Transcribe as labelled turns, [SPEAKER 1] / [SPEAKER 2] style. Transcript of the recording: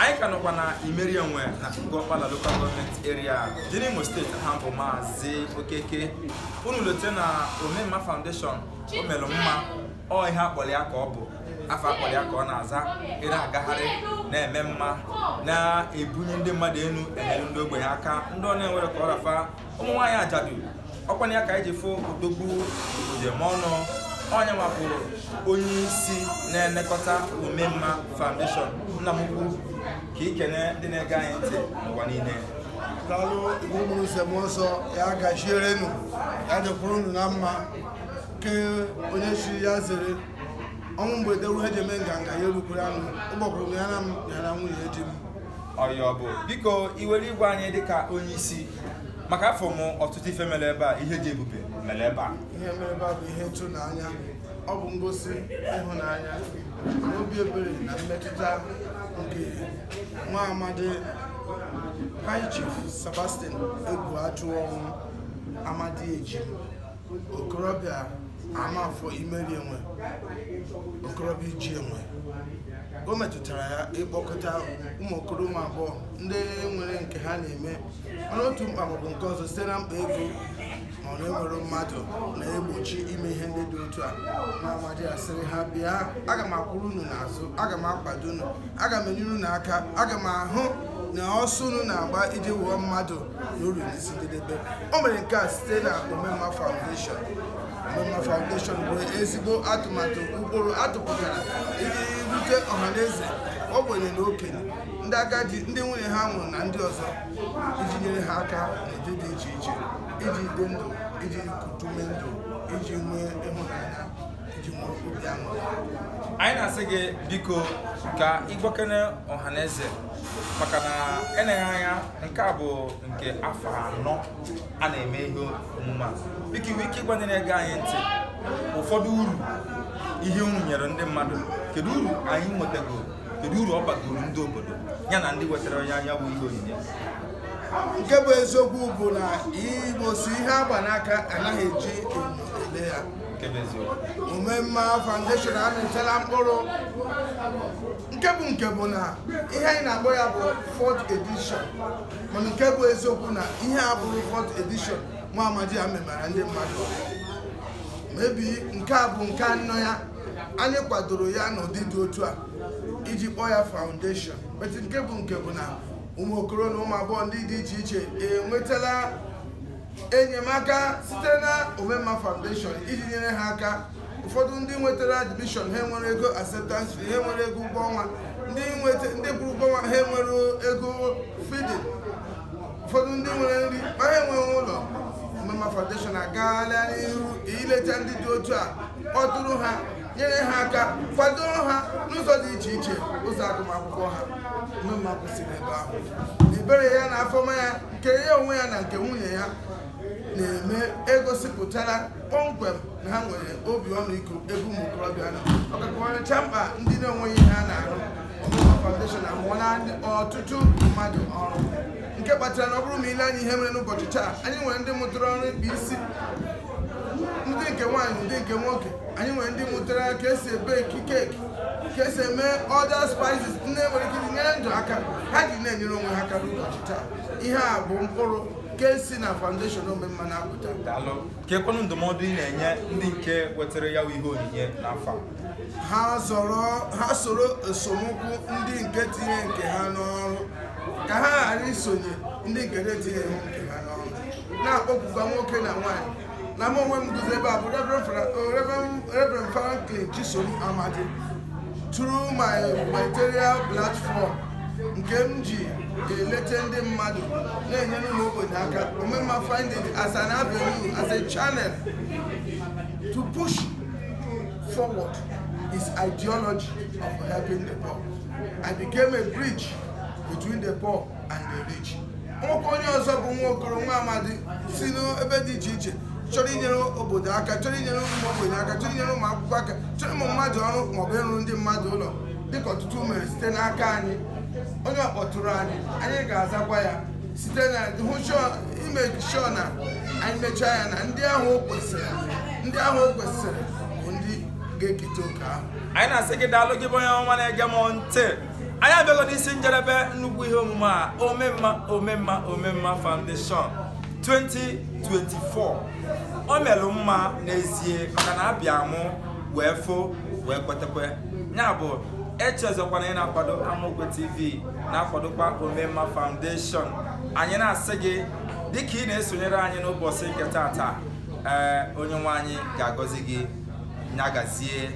[SPEAKER 1] I can open Imerienwe na Ngor-Okpala local government area. Imo State hambo mazi okeke. Unu Lieutenant Omemma Foundation Omemma o ihe akpọli aka ọ bụ afa akpọli aka ọ na-aza ị na-agagharị na-eme mma na-ebunye ndị mmadụ enu enyere ndị ogbenye aka ndị ọ na-enwere ka ọ rafa ụmụ nwaanyị ajadu ọkwanye aka iji fụ odogwu ojemọnụ onye mapụrụ onye isi na-elekọta Omemma Foundation nna m ukwu ka ikene ndị na-ege anyị ntị n'ụwa niile.
[SPEAKER 2] Daalụ Igbo mụrụ nsem ọsọ ya gachiere enu ya dịkwuru unu na mma ke onye chi ya zere ọnwụ mgbede ruo ejeme nganga ya erukwuru anụ ụgbọkwuru ya na m yara nwunye di m
[SPEAKER 1] ọyọ bụ biko iwere igwe anyị dịka onye isi maka afọ m ọtụtụ ife mere ebe a ihe dị ebube mere ebe a
[SPEAKER 2] ihe mere ebe a bụ ihe ịtụnanya ọ bụ ngosi ịhụnanya na obi ebere na mmetụta nke nwa amadi High Chief Sebastian egwu atụ ọnwụ amadi eji okorobịa Amafọ Imerienwe okorobịa iji enwe o metụtara ya ịkpọkọta ụmụ okoroma abụọ ndị nwere nke ha na-eme mana otu mkpa maọbụ nke ọzọ site na mkpa ego ma ọ na-enwere mmadụ na-egbochi ime ihe ndị dị otu a na amadi asịrị ha bịa aga m akwụrụ unu n'azụ aga m akwado unu aga m enyere unu aka aga m ahụ na ọsọ unu na-agba iji wụọ mmadụ na uru n'isi jedebe o mere nke a site na Omemma Foundation. Omemma Foundation bụ ezigbo atụmatụ ụkpụrụ atụpụtara iji rute ọhaneze ogbenye na okenye ndị agadi ndị nwunye ha nwụrụ na ndị ọzọ iji nyere ha aka n'ụdị dị iche iche iji dị ndụ iji kutume ndụ iji nwee ịhụnanya iji nwee obi aṅụrị.
[SPEAKER 1] Anyị na-asị gị biko ka ịgbakene ọhaneze maka na eleghị anya nke a bụ nke afọ 4 a na-eme ihe omume a biko iwe ike ịgwa ndị na-ege anyị ntị ụfọdụ uru ihe unu nyere ndị mmadụ kedu uru anyị nwetago kedu uru ọ bagoro ndị obodo ya na ndị wetara onye anya bụ ihe onyinye.
[SPEAKER 2] Nke bụ eziokwu bụ na Igbo si ihe agba n'aka anaghị eji ele ya. Omemma Foundation amịtala mkpụrụ nke bụ na ihe anyị na-akpọ ya bụ 4th edition mana nke bụ eziokwu na ihe a bụrụ 4th edition nwa amadi a memara ndị mmadụ mebi nke a bụ nke anọ ya anyị kwadoro ya n'ụdị dị otu a iji kpọọ ya foundation beti nke bụ na ụmụ okoro na ụmụ agbọghọ ndị dị iche iche enwetala enyemaka site na Omemma Foundation iji nyere ha aka. Ụfọdụ ndị nwetara admission ha nwere ego acceptance fee, ha nwere ego ụgwọ ọnwa, ndị kwụrụ ụgwọ ọnwa ha nwere ego feeding, ụfọdụ ndị nwere nri ma ha enweghị ụlọ. Omemma Foundation agaala n'ihu ileta ndị dị otu a kpọtụrụ ha nyere ha aka kwadoro ha n'ụzọ dị iche iche ụzọ agụmakwụkwọ ha. Omemma kwụsịrị ebe ahụ ebere ya na afọma ya nke ya onwe ya na nke nwunye ya na-eme egosipụtara kpọmkwem na ha nwere obi ọmịiko ebe ụmụ okorobịa nọ ọkakọrịcha mkpa ndị na-enweghị ihe ha na-arụ. Omemma Foundation amụọla ọtụtụ mmadụ ọrụ nke kpatara na ọ bụrụ ma ile anyị ihe mere n'ụbọchị taa anyị nwere ndị mụtara ọrụ ịkpa isi, ndị nke nwaanyị ndị nke nwoke, anyị nwere ndị mụtara ka esi ebeki keeki, ka esi eme other spices ndị nwere ike nyere ndụ aka ha ji na-enyere onwe ha aka n'ụbọchị taa. Ihe a bụ mkpụrụ ka esi na Foundation Omemma na-apụta.
[SPEAKER 1] Daalụ. Ka ekwenụ ndụmọdụ ị na-enye ndị nke wetara ya ihe onyinye n'afọ
[SPEAKER 2] ha soro esomokwu ndị nke tinye nke ha n'ọrụ ka ha ghara isonye ndị nke na-etinye nke ha n'ọrụ na-akpọpụkwa nwoke na nwaanyị na m onwe m guzo ebe a bụ Reverend Franklin Chisom Amadi through my material platform nke m ji elete ndị mmadụ na-enyere ụmụ ogbenye aka. Omemma find it as an avenue, as a channel to push forward his ideology of helping the poor. I became a bridge between the poor and the rich. Nwoke onye ọzọ bụ nwa okoro nwa amadi si n'ebe dị iche iche chọrọ inyere obodo aka, chọrọ inyere ụmụ ogbenye aka, chọrọ inyere ụmụ akwụkwọ aka, chọrọ ụmụ mmadụ ọrụ maọbụ ịrụrụ ndị mmadụ ụlọ dịka ọtụtụ mere site n'aka anyị. Onye ọkpọtụrụ anyị ga-azakwa ya site na ime sure na anyị mechaa ya na ndị ahụ o kwesịrị bụ ndị ga-eketa oke ahụ.
[SPEAKER 1] Anyị na-asị gị daalụ gị bụ onye ọma na-ege m ntị anyị abịago n'isi njedebe nnukwu ihe omume a Omemma Foundation 2024 o melụ mma n'ezie maka na abịa mụ wee fụ wee kwetekwe ya bụ echezọkwana ị na-akwado Amokwe TV na-akwadokwa Omemma Foundation. Anyị na-asị gị dịka ị na-esonyere anyị n'ụbọchị nke taata onye nwe anyị ga-agọzi gị nyagazie